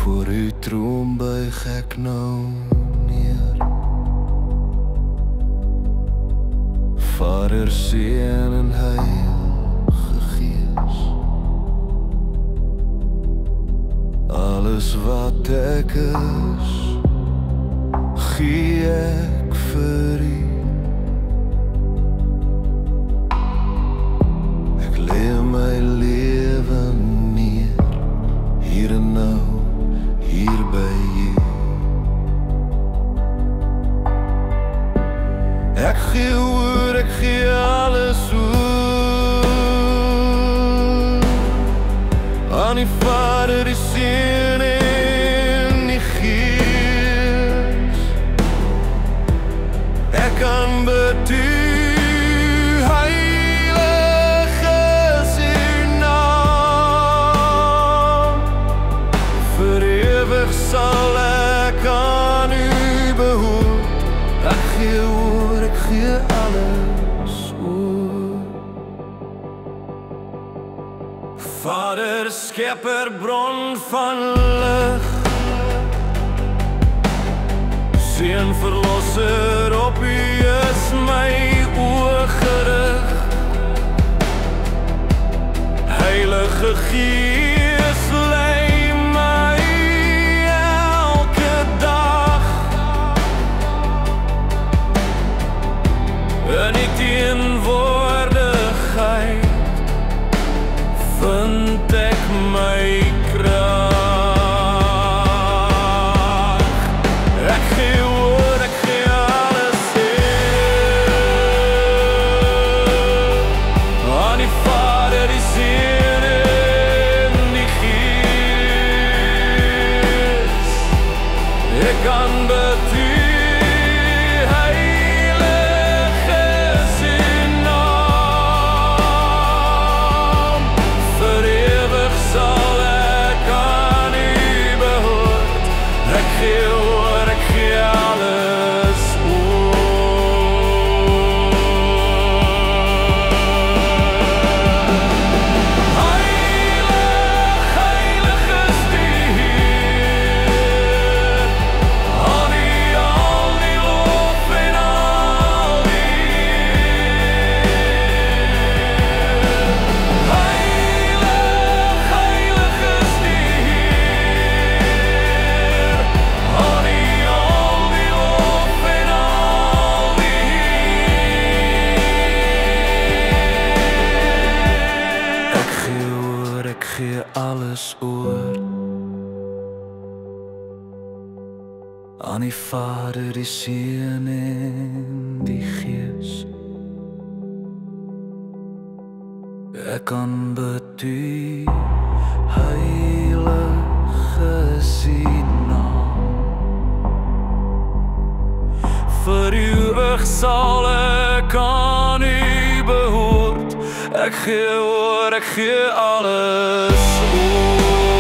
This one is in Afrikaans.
Voor uw troon buig ek nou neer. Vader, Seun en Heilige Gees, alles wat ek is, gee ek vir U. Ek lê my lewe neer, hier en nou, hier by U. Ek gee oor, ek gee alles oor aan die Vader, die Seun en die Gees. Ek aanbid U, Heilige is U naam. Vir ewig sal ek aan U behoort. Ek gee oor, ek gee alles oor. Vader, Skepper, bron van lig, Seun, Verlosser, op U is my oë gerig. Heilige Gees, lei my elke dag in U teenwoordigheid vind ek my krag. Ek gee oor, ek gee alles aan die Vader, die Seun en die Gees. Ek aanbid U, Heilige is U naam. Vir ewig sal ek aan U behoort. Ek gee oor, ek gee alles oor. Heilig, heilig is die Heer. Al die lof en al die eer. Heilig, heilig is die Heer. Al die lof en al die eer. Ek gee oor, ek gee alles oor aan die Vader, die Seun en die Gees. Ek aanbid U, Heilige is U naam. Vir ewig sal ek aan U behoort. Ek gee oor, ek gee alles oor.